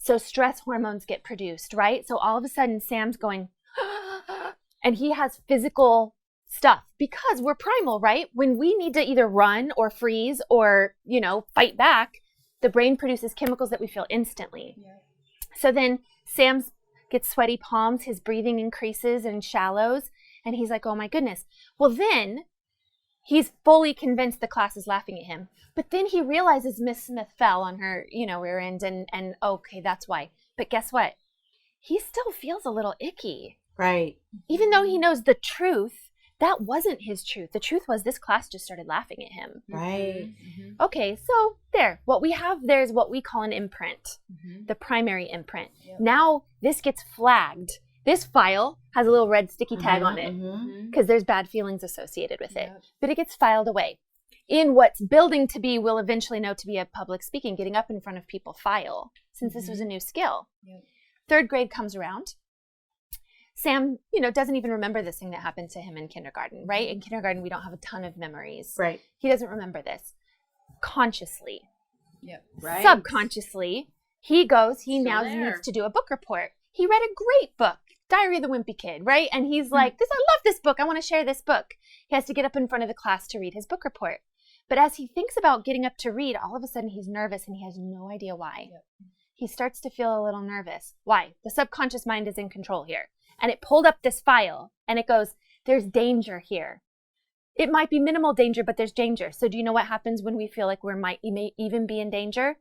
So stress hormones get produced, right? So all of a sudden Sam's going, and he has physical stuff because we're primal, right? When we need to either run or freeze or, fight back, the brain produces chemicals that we feel instantly. Yeah. So then Sam gets sweaty palms, his breathing increases and shallows, and he's like, oh my goodness. Well, then he's fully convinced the class is laughing at him. But then he realizes Miss Smith fell on her, rear end and okay, that's why. But guess what? He still feels a little icky. Right. Even though he knows the truth, that wasn't his truth. The truth was this class just started laughing at him. Right. Mm-hmm. Okay, so there. What we have there is what we call an imprint, the primary imprint. Yep. Now this gets flagged. This file has a little red sticky tag on it because there's bad feelings associated with it. Yep. But it gets filed away. In what's building to be, we'll eventually know to be a public speaking, getting up in front of people file, since this was a new skill. Yep. 3rd grade comes around. Sam, doesn't even remember this thing that happened to him in kindergarten, right? In kindergarten, we don't have a ton of memories. Right. He doesn't remember this. Consciously. Yep. Right. Subconsciously, he now needs to do a book report. He read a great book, Diary of the Wimpy Kid, right? And he's like, I love this book. I want to share this book. He has to get up in front of the class to read his book report. But as he thinks about getting up to read, all of a sudden he's nervous and he has no idea why. Yep. He starts to feel a little nervous. Why? The subconscious mind is in control here. And it pulled up this file and it goes, there's danger here. It might be minimal danger, but there's danger. So do you know what happens when we feel like we may even be in danger?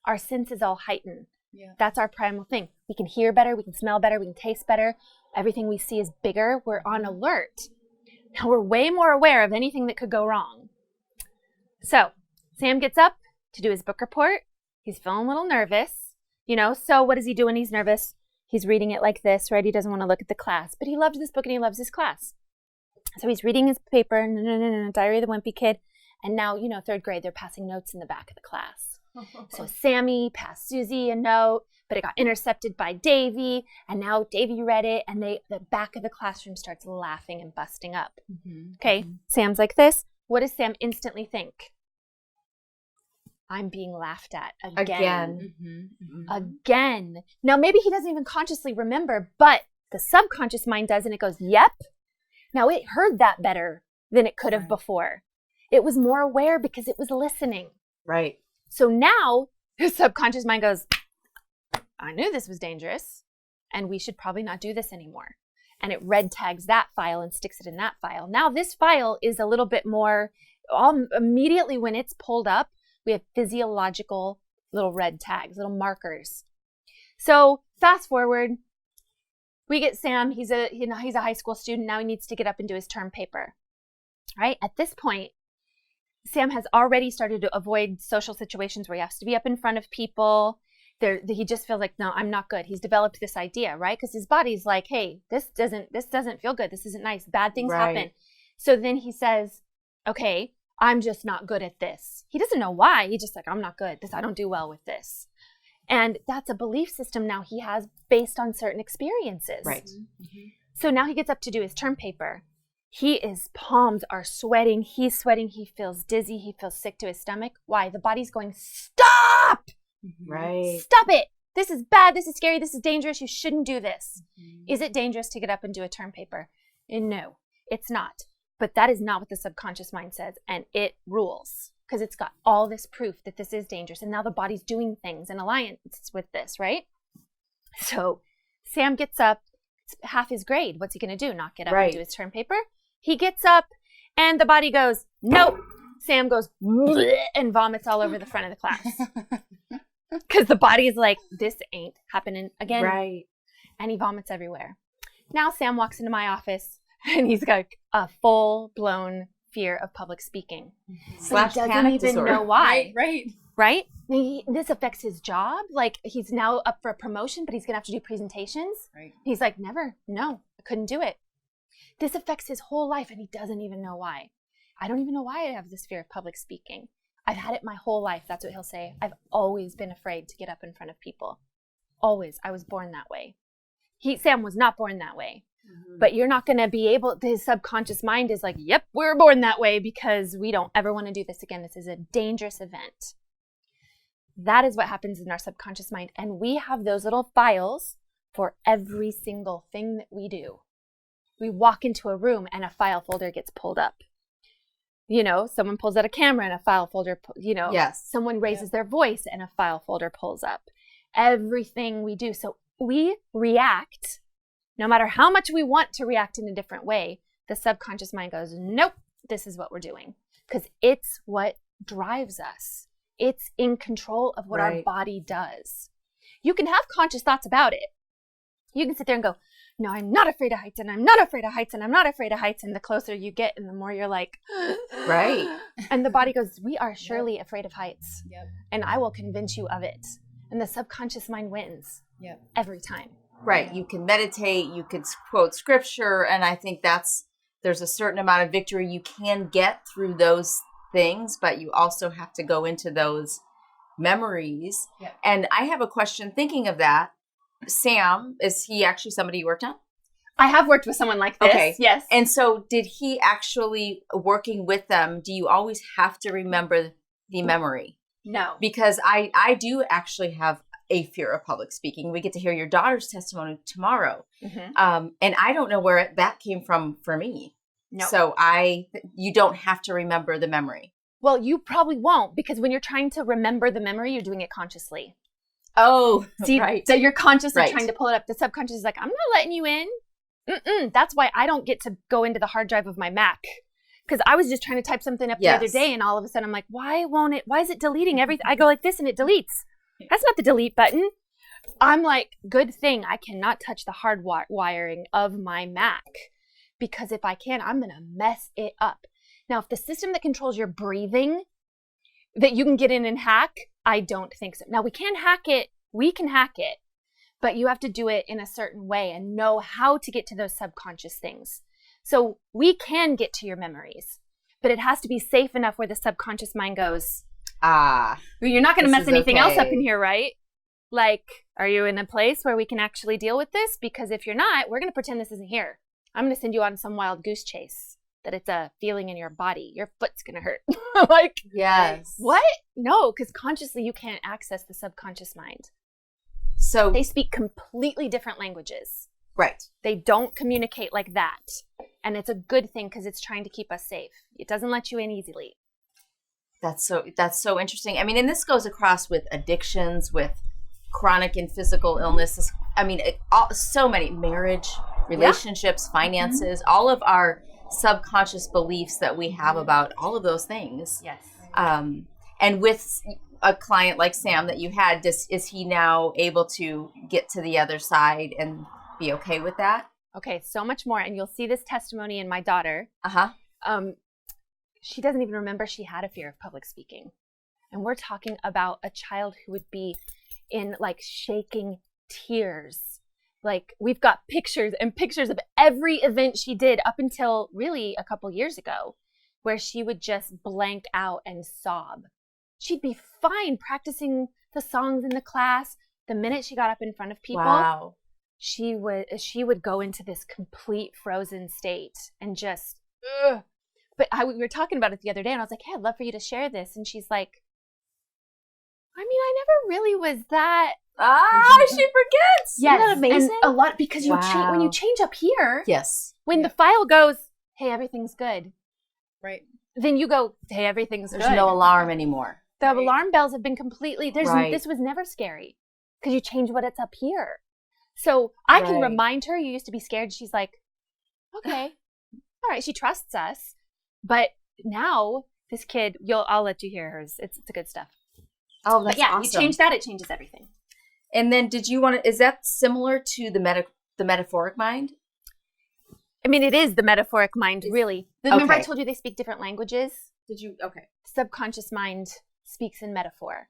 Our senses all heighten. Yeah. That's our primal thing. We can hear better, we can smell better, we can taste better. Everything we see is bigger. We're on alert. Now we're way more aware of anything that could go wrong. So Sam gets up to do his book report. He's feeling a little nervous, so what does he do when he's nervous? He's reading it like this, right? He doesn't want to look at the class, but he loved this book and he loves his class. So he's reading his paper, Diary of the Wimpy Kid. And now, 3rd grade, they're passing notes in the back of the class. So Sammy passed Susie a note, but it got intercepted by Davy. And now Davy read it and the back of the classroom starts laughing and busting up. Mm-hmm. Okay, mm-hmm. Sam's like this. What does Sam instantly think? I'm being laughed at again. Mm-hmm. Again. Now, maybe he doesn't even consciously remember, but the subconscious mind does, and it goes, yep. Now, it heard that better than it could have before. It was more aware because it was listening. Right. So now, the subconscious mind goes, I knew this was dangerous, and we should probably not do this anymore. And it red tags that file and sticks it in that file. Now, this file is a little bit more, immediately when it's pulled up, we have physiological little red tags, little markers. So fast forward, we get Sam. He's a high school student. Now he needs to get up and do his term paper, right? At this point, Sam has already started to avoid social situations where he has to be up in front of people. He just feels like, no, I'm not good. He's developed this idea, right? Because his body's like, hey, this doesn't feel good. This isn't nice. Bad things happen. So then he says, okay, I'm just not good at this. He doesn't know why. He's just like, I'm not good. I don't do well with this. And that's a belief system now he has based on certain experiences. Right. Mm-hmm. So now he gets up to do his term paper. His palms are sweating. He's sweating. He feels dizzy. He feels sick to his stomach. Why? The body's going, stop! Right. Stop it. This is bad. This is scary. This is dangerous. You shouldn't do this. Mm-hmm. Is it dangerous to get up and do a term paper? And no, it's not. But that is not what the subconscious mind says, and it rules because it's got all this proof that this is dangerous, and now the body's doing things in alliance with this, right? So Sam gets up, it's half his grade. What's he going to do? Not get up and do his term paper? He gets up, and the body goes, nope. Sam goes and vomits all over the front of the class because the body is like, this ain't happening again. Right. And he vomits everywhere. Now Sam walks into my office. And he's got a full-blown fear of public speaking. But he doesn't even know why. Right? This affects his job. Like, he's now up for a promotion, but he's going to have to do presentations. Right. He's like, no, I couldn't do it. This affects his whole life, and he doesn't even know why. I don't even know why I have this fear of public speaking. I've had it my whole life. That's what he'll say. I've always been afraid to get up in front of people. Always. I was born that way. Sam was not born that way. Mm-hmm. But you're not going to be able, his subconscious mind is like, yep, we were born that way because we don't ever want to do this again. This is a dangerous event. That is what happens in our subconscious mind. And we have those little files for every single thing that we do. We walk into a room and a file folder gets pulled up. Someone pulls out a camera and a file folder, Yes. Someone raises their voice and a file folder pulls up. Everything we do. So we react, no matter how much we want to react in a different way, the subconscious mind goes, nope, this is what we're doing. Because it's what drives us. It's in control of what our body does. You can have conscious thoughts about it. You can sit there and go, no, I'm not afraid of heights, and I'm not afraid of heights, and I'm not afraid of heights. And the closer you get and the more you're like, right. And the body goes, we are surely afraid of heights. Yep. And I will convince you of it. And the subconscious mind wins every time. Right. You can meditate, you can quote scripture. And I think there's a certain amount of victory you can get through those things, but you also have to go into those memories. Yep. And I have a question thinking of that. Sam, is he actually somebody you worked on? I have worked with someone like this. Okay. Yes. And so did he actually, working with them, do you always have to remember the memory? No. Because I do actually have a fear of public speaking. We get to hear your daughter's testimony tomorrow. Mm-hmm. And I don't know where that came from for me. No. So you don't have to remember the memory. Well, you probably won't, because when you're trying to remember the memory, you're doing it consciously. Oh, see, right. So you're consciously Right. trying to pull it up. The subconscious is like, I'm not letting you in. That's why I don't get to go into the hard drive of my Mac. Because I was just trying to type something up the other day, and all of a sudden I'm like, why is it deleting everything? I go like this and it deletes. That's not the delete button. I'm like, good thing I cannot touch the hard wiring of my Mac. Because if I can, I'm going to mess it up. Now, if the system that controls your breathing that you can get in and hack, I don't think so. Now, we can hack it. We can hack it. But you have to do it in a certain way and know how to get to those subconscious things. So we can get to your memories, but it has to be safe enough where the subconscious mind goes, you're not going to mess anything else up in here, right? Like, are you in a place where we can actually deal with this? Because if you're not, we're going to pretend this isn't here. I'm going to send you on some wild goose chase, that it's a feeling in your body. Your foot's going to hurt. Like, yes. What? No, because consciously you can't access the subconscious mind. So they speak completely different languages. Right. They don't communicate like that. And it's a good thing because it's trying to keep us safe. It doesn't let you in easily. That's so interesting. I mean, and this goes across with addictions, with chronic and physical illnesses. I mean, so many marriage, relationships, finances, all of our subconscious beliefs that we have about all of those things. Yes. And with a client like Sam that you had, is he now able to get to the other side and be okay with that? Okay, so much more. And you'll see this testimony in my daughter. She doesn't even remember she had a fear of public speaking. And we're talking about a child who would be in like shaking tears. Like, we've got pictures and pictures of every event she did up until really a couple years ago, where she would just blank out and sob. She'd be fine practicing the songs in the we The minute she got up in front of people, she would go into this complete frozen state and just, ugh. But we were talking about it the other day, and I was like, hey, I'd love for you to share this. And she's like, I mean, I never really was that. She forgets. Yes. Isn't that amazing? And a lot, because when you change up here, yes, when the file goes, hey, everything's good. Right. Then you go, hey, everything's good. There's no alarm anymore. The alarm bells have been completely, Right. This was never scary because you change what it's up here. So I can remind her, you used to be scared. She's like, okay, all right. She trusts us. But now this kid, I'll let you hear hers. It's the good stuff. Oh, that's awesome. You change that, it changes everything. And then is that similar to the metaphoric mind? I mean, it is the metaphoric mind, really. Remember I told you they speak different languages? Did you? Okay. Subconscious mind speaks in metaphor.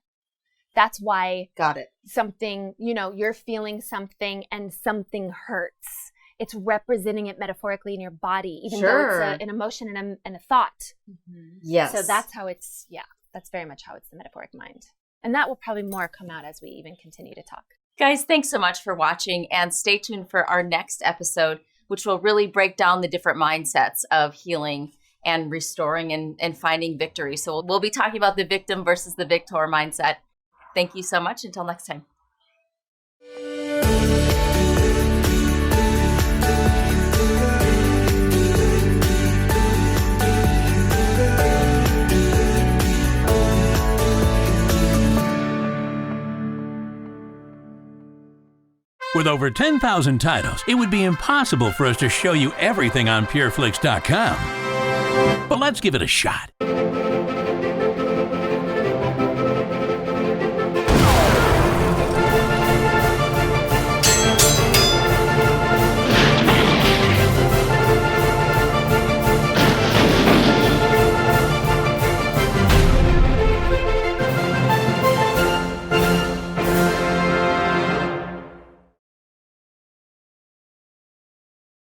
That's why. Got it. Something, you're feeling something and something hurts. It's representing it metaphorically in your body, even though it's an emotion and a thought. Mm-hmm. Yes. So that's how that's very much how it's the metaphoric mind. And that will probably more come out as we even continue to talk. Guys, thanks so much for watching, and stay tuned for our next episode, which will really break down the different mindsets of healing and restoring and finding victory. So we'll be talking about the victim versus the victor mindset. Thank you so much. Until next time. With over 10,000 titles, it would be impossible for us to show you everything on pureflix.com. But let's give it a shot.